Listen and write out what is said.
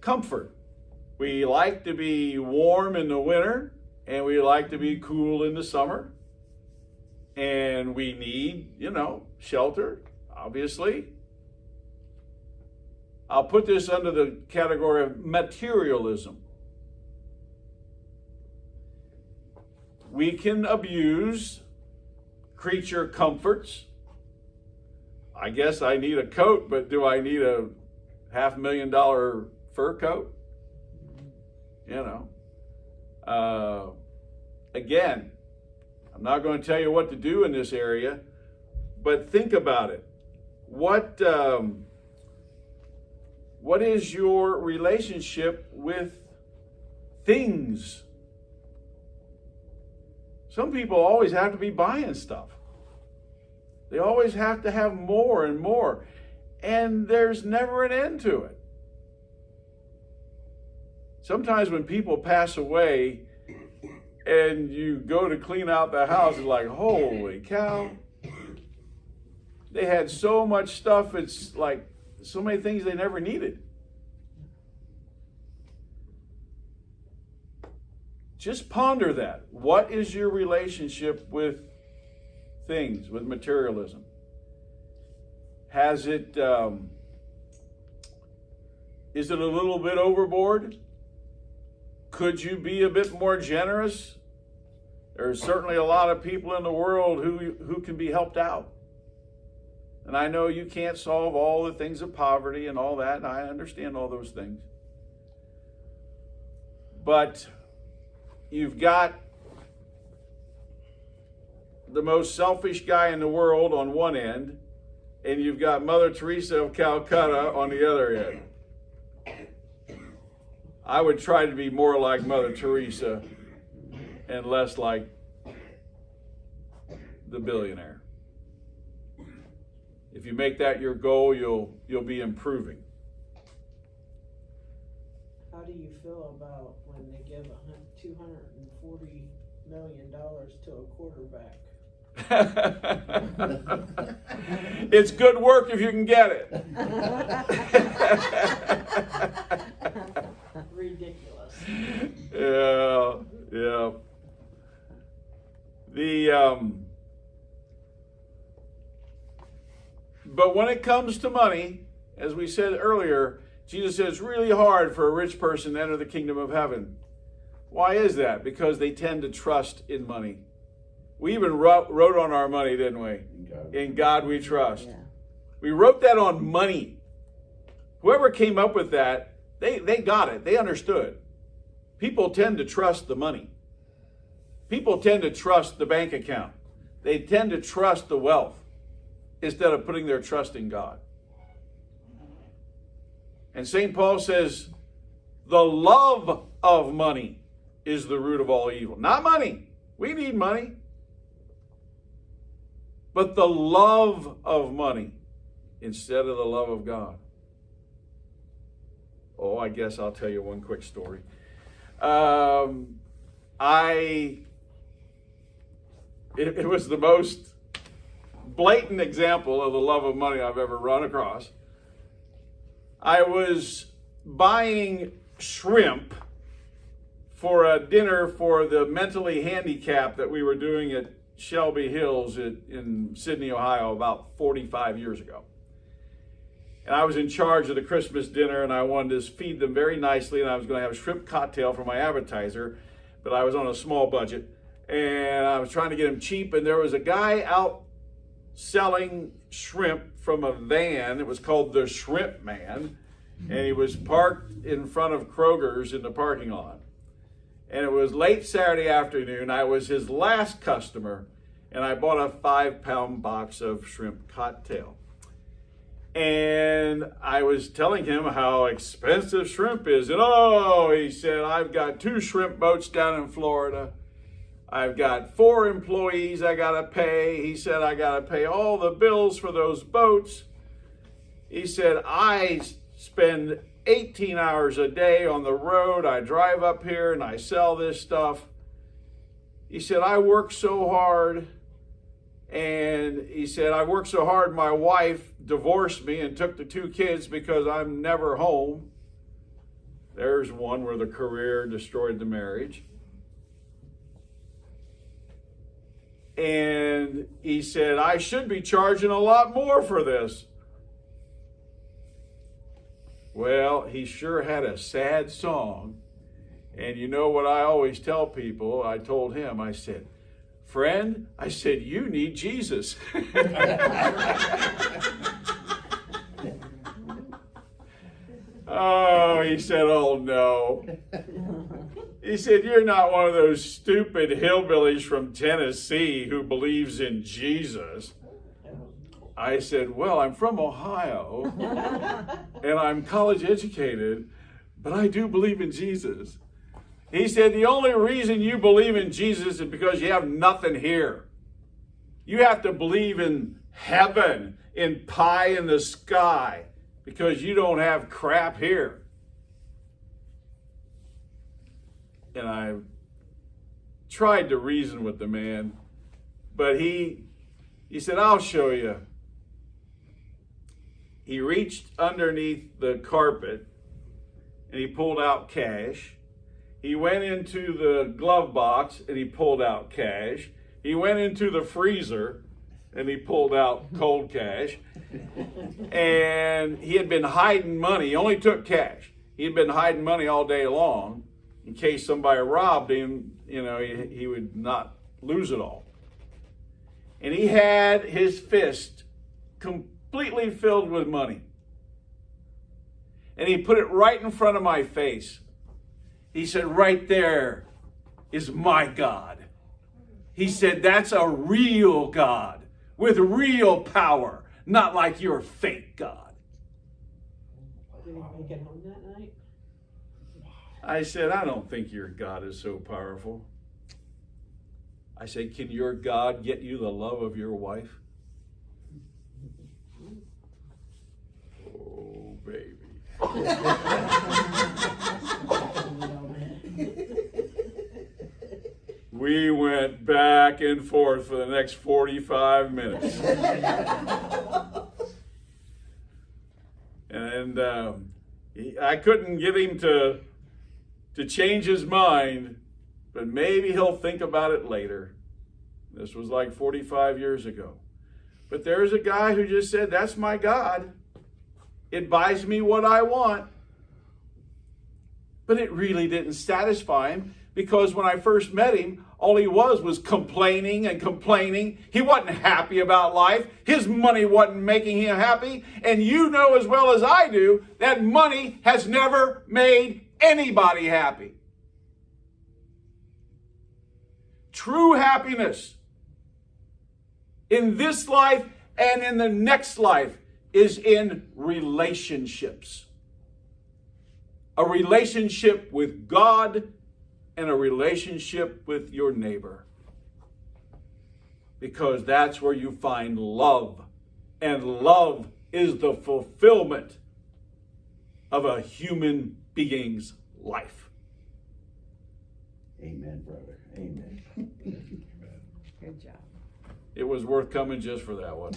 comfort. We like to be warm in the winter, and we like to be cool in the summer. And we need, shelter, obviously. I'll put this under the category of materialism. We can abuse creature comforts. I guess I need a coat, but do I need a $500,000 fur coat? Again, I'm not going to tell you what to do in this area, but think about it. What is your relationship with things? Some people always have to be buying stuff. They always have to have more and more, and there's never an end to it. Sometimes when people pass away and you go to clean out the house, it's like, holy cow. They had so much stuff, it's like so many things they never needed. Just ponder that. What is your relationship with things, with materialism? Is it a little bit overboard? Could you be a bit more generous? There's certainly a lot of people in the world who can be helped out. And I know you can't solve all the things of poverty and all that, and I understand all those things. But you've got the most selfish guy in the world on one end, and you've got Mother Teresa of Calcutta on the other end. I would try to be more like Mother Teresa and less like the billionaire. If you make that your goal, you'll be improving. How do you feel about when they give $240 million to a quarterback? It's good work if you can get it. Ridiculous. Yeah. But when it comes to money, as we said earlier, Jesus said it's really hard for a rich person to enter the kingdom of heaven. Why is that? Because they tend to trust in money. We even wrote on our money, didn't we? In God we trust. Yeah. We wrote that on money. Whoever came up with that, they got it. They understood. People tend to trust the money. People tend to trust the bank account. They tend to trust the wealth instead of putting their trust in God. And St. Paul says, the love of money is the root of all evil. Not money. We need money. But the love of money instead of the love of God. Oh, I guess I'll tell you one quick story. It was the most blatant example of the love of money I've ever run across. I was buying shrimp for a dinner for the mentally handicapped that we were doing at Shelby Hills in Sydney, Ohio, about 45 years ago. And I was in charge of the Christmas dinner, and I wanted to feed them very nicely, and I was going to have a shrimp cocktail for my appetizer, but I was on a small budget, and I was trying to get them cheap, and there was a guy out selling shrimp from a van. It was called the Shrimp Man, and he was parked in front of Kroger's in the parking lot. And it was late Saturday afternoon. I was his last customer, and I bought a 5-pound box of shrimp cocktail. And I was telling him how expensive shrimp is. And he said, I've got 2 shrimp boats down in Florida. I've got 4 employees I got to pay. He said, I got to pay all the bills for those boats. He said, I spend 18 hours a day on the road. I drive up here and I sell this stuff. He said, I work so hard. And he said, I worked so hard, my wife divorced me and took the 2 kids because I'm never home. There's one where the career destroyed the marriage. And he said, I should be charging a lot more for this. Well, he sure had a sad song. And you know what I always tell people? I told him, I said, friend, I said, you need Jesus. Oh, he said, oh no. He said, you're not one of those stupid hillbillies from Tennessee who believes in Jesus. I said, well, I'm from Ohio and I'm college educated, but I do believe in Jesus. He said, the only reason you believe in Jesus is because you have nothing here. You have to believe in heaven, in pie in the sky, because you don't have crap here. And I tried to reason with the man, but he said, I'll show you. He reached underneath the carpet and he pulled out cash. He went into the glove box and he pulled out cash. He went into the freezer and he pulled out cold cash. And he had been hiding money. He only took cash. He had been hiding money all day long in case somebody robbed him, he would not lose it all. And he had his fist completely filled with money. And he put it right in front of my face. He said, right there is my God. He said, that's a real God with real power, not like your fake God. Did he make it home that night? I said, I don't think your God is so powerful. I said, can your God get you the love of your wife? Oh, baby. We went back and forth for the next 45 minutes. And I couldn't get him to change his mind, but maybe he'll think about it later. This was like 45 years ago. But there's a guy who just said, that's my God. It buys me what I want. But it really didn't satisfy him, because when I first met him, all he was complaining and complaining. He wasn't happy about life. His money wasn't making him happy. And you know as well as I do that money has never made anybody happy. True happiness in this life and in the next life is in relationships. A relationship with God and a relationship with your neighbor. Because that's where you find love. And love is the fulfillment of a human being's life. Amen, brother. Amen. Good job. It was worth coming just for that one.